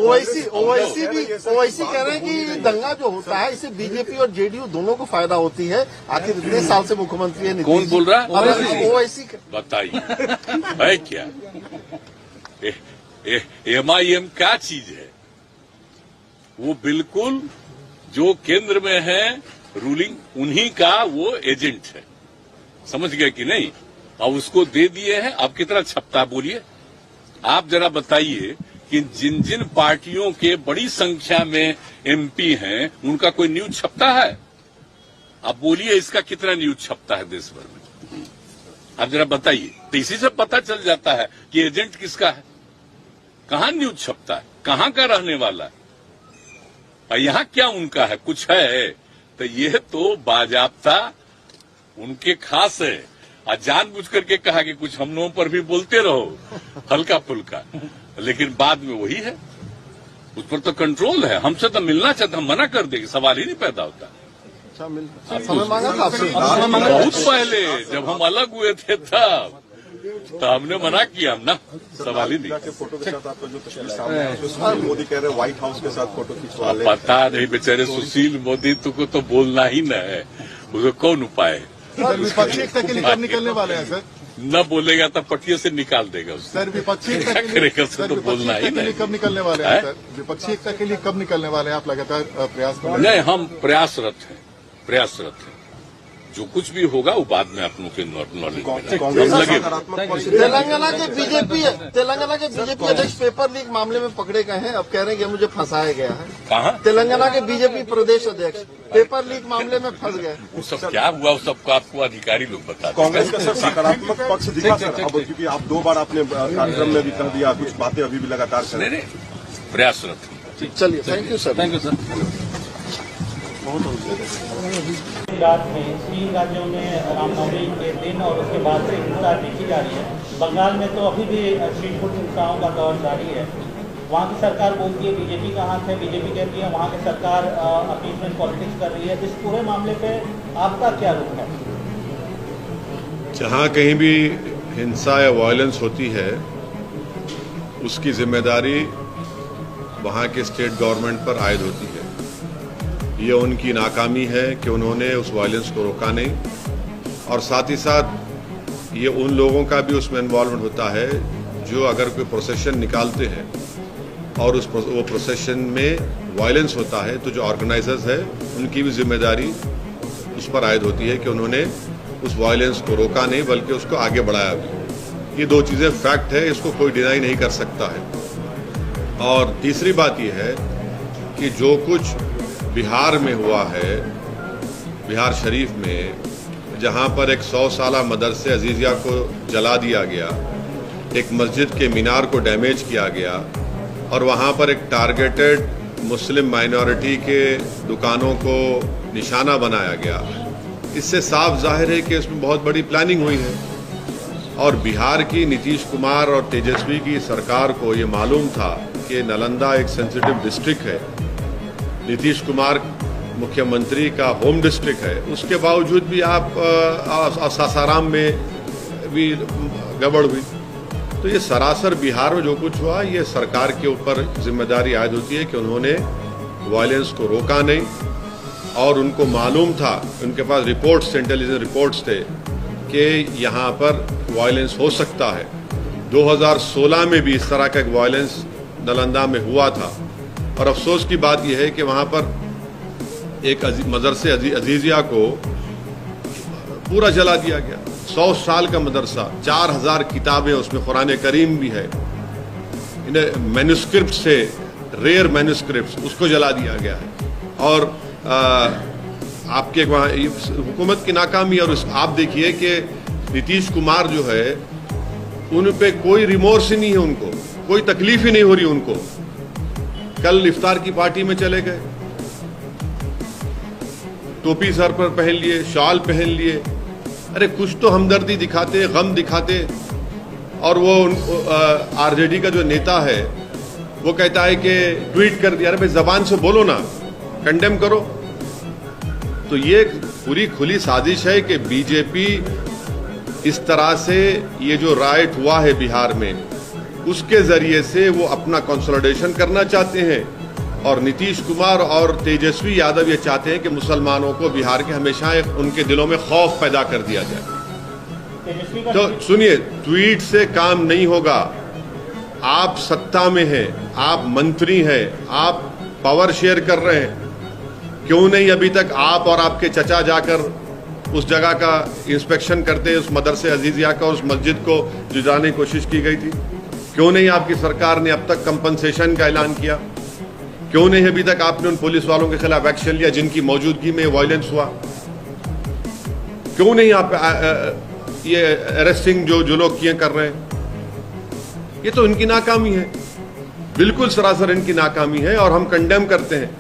ओवैसी कह रहे हैं कि दंगा जो होता है इससे बीजेपी और जेडीयू दोनों को फायदा होती है। आखिर इतने साल से मुख्यमंत्री है। कौन बोल रहा है? ओवैसी बताइए है क्या? MIM क्या चीज है? वो बिल्कुल जो केंद्र में है रूलिंग, उन्हीं का वो एजेंट है। समझ गए कि नहीं? अब उसको दे दिए हैं। अब कितना छपता बोलिए आप जरा बताइए कि जिन जिन पार्टियों के बड़ी संख्या में MP हैं उनका कोई न्यूज छपता है? अब बोलिए इसका कितना न्यूज छपता है देश भर में? आप जरा बताइए। तो इसी से पता चल जाता है कि एजेंट किसका है, कहां न्यूज छपता है, कहां का रहने वाला है, और यहां क्या उनका है, कुछ है। तो ये तो बाजाब्ता उनके खास है। और जानबूझ करके कहा कि कुछ हम लोगों पर भी बोलते रहो हल्का फुल्का, लेकिन बाद में वही है। उस पर तो कंट्रोल है। हमसे तो मिलना चाहता, हम मना कर देंगे, सवाल ही नहीं पैदा होता। समय मांगा था आपसे बहुत पहले जब हम अलग हुए थे तब तो हमने मना किया, हम ना सवाल ही नहीं। फोटो के साथ आपका जो तस्वीर सामने है उसमें मोदी कह रहे हैं व्हाइट हाउस के साथ फोटो खिंचवा ले। पता नहीं बेचारे सुशील मोदी को तो बोलना ही न है, उसको कौन उपाय है? विपक्षी एकता के लिए कब निकलने वाले हैं सर? न बोलेगा तो पटिया से निकाल देगा उसको। सर विपक्षी एकता के लिए बोलना ही नहीं। कब निकलने वाले हैं सर? विपक्षी एकता के लिए कब निकलने वाले हैं? आप लगातार प्रयास कर रहे हैं। नहीं, हम प्रयासरत हैं। जो कुछ भी होगा वो बाद में आप लोगों के नॉलेज में लगे। तेलंगाना के बीजेपी अध्यक्ष पेपर लीक मामले में पकड़े गए हैं। अब कह रहे हैं कि मुझे फंसाया गया है। कहाँ? तेलंगाना के बीजेपी प्रदेश अध्यक्ष पेपर लीक मामले में फंस गए। वो सब क्या हुआ, वो सबको आपको अधिकारी लोग बता। कांग्रेस का सर सकारात्मक पक्ष दिखा सर, अब क्योंकि आप 2 बार आपने कार्यक्रम में भी कह दिया, कुछ बातें अभी भी लगातार कर रहे हैं। प्रयासरत हैं। चलिए, थैंक यू सर। गुजरात में 3 राज्यों में रामनवमी के दिन और उसके बाद से हिंसा देखी जा रही है। बंगाल में तो अभी भी स्ट्रीट फूड हिंसाओं का दौर जारी है। वहाँ की सरकार बोलती है बीजेपी का हाथ है, बीजेपी कहती है वहाँ की सरकार अपीसमेंट पॉलिटिक्स कर रही है। इस पूरे मामले पे आपका क्या रुख है? जहाँ कहीं भी हिंसा या वायलेंस होती है उसकी जिम्मेदारी वहाँ के स्टेट गवर्नमेंट पर आयद होती है। ये उनकी नाकामी है कि उन्होंने उस वायलेंस को रोका नहीं, और साथ ही साथ ये उन लोगों का भी उसमें इन्वॉल्वमेंट होता है जो अगर कोई प्रोसेशन निकालते हैं और वो प्रोसेशन में वायलेंस होता है तो जो ऑर्गेनाइजर्स है उनकी भी जिम्मेदारी उस पर आयद होती है कि उन्होंने उस वायलेंस को रोका नहीं बल्कि उसको आगे बढ़ाया भी। ये 2 चीज़ें फैक्ट है, इसको कोई डिनाई नहीं कर सकता है। और तीसरी बात ये है कि जो कुछ बिहार में हुआ है, बिहार शरीफ में, जहां पर एक 100 साला मदरसे अजीजिया को जला दिया गया, एक मस्जिद के मीनार को डैमेज किया गया और वहां पर एक टारगेटेड मुस्लिम माइनॉरिटी के दुकानों को निशाना बनाया गया, इससे साफ जाहिर है कि इसमें बहुत बड़ी प्लानिंग हुई है। और बिहार की नीतीश कुमार और तेजस्वी की सरकार को ये मालूम था कि नालंदा एक सेंसिटिव डिस्ट्रिक्ट है, नीतीश कुमार मुख्यमंत्री का होम डिस्ट्रिक्ट है, उसके बावजूद भी आप सासाराम में भी गड़बड़ हुई। तो ये सरासर बिहार में जो कुछ हुआ ये सरकार के ऊपर जिम्मेदारी आयद होती है कि उन्होंने वायलेंस को रोका नहीं, और उनको मालूम था, उनके पास रिपोर्ट्स, इंटेलिजेंस रिपोर्ट्स थे कि यहाँ पर वायलेंस हो सकता है। 2016 में भी इस तरह का एक वायलेंस नालंदा में हुआ था, और अफसोस की बात यह है कि वहाँ पर एक मदरसे अजीजिया को पूरा जला दिया गया। 100 साल का मदरसा, 4000 किताबें, उसमें कुरान करीम भी है, इन्हें मैन्युस्क्रिप्ट से, रेयर मैन्युस्क्रिप्ट, उसको जला दिया गया है। और आपके वहाँ हुकूमत की नाकामी, और आप देखिए कि नीतीश कुमार जो है उन पे कोई रिमोर्स ही नहीं है, उनको कोई तकलीफ ही नहीं हो रही उनको। कल इफ्तार की पार्टी में चले गए, टोपी सर पर पहन लिए, शॉल पहन लिए, अरे कुछ तो हमदर्दी दिखाते, गम दिखाते। और वो आरजेडी का जो नेता है वो कहता है कि ट्वीट कर दिया। अरे भाई जबान से बोलो ना, कंडेम करो। तो ये पूरी खुली साजिश है कि बीजेपी इस तरह से ये जो राइट हुआ है बिहार में, उसके जरिए से वो अपना कंसोलिडेशन करना चाहते हैं। और नीतीश कुमार और तेजस्वी यादव ये चाहते हैं कि मुसलमानों को बिहार के हमेशा उनके दिलों में खौफ पैदा कर दिया जाए। तो सुनिए, ट्वीट से काम नहीं होगा। आप सत्ता में हैं, आप मंत्री हैं, आप पावर शेयर कर रहे हैं। क्यों नहीं अभी तक आप और आपके चचा जाकर उस जगह का इंस्पेक्शन करते, उस मदरसे अजीजिया का, उस मस्जिद को जुटाने की कोशिश की गई थी? क्यों नहीं आपकी सरकार ने अब तक कंपनसेशन का ऐलान किया? क्यों नहीं अभी तक आपने उन पुलिस वालों के खिलाफ एक्शन लिया जिनकी मौजूदगी में वायलेंस हुआ? क्यों नहीं आप ये अरेस्टिंग जो लोग किए कर रहे हैं? ये तो इनकी नाकामी है, बिल्कुल सरासर इनकी नाकामी है और हम कंडेम करते हैं।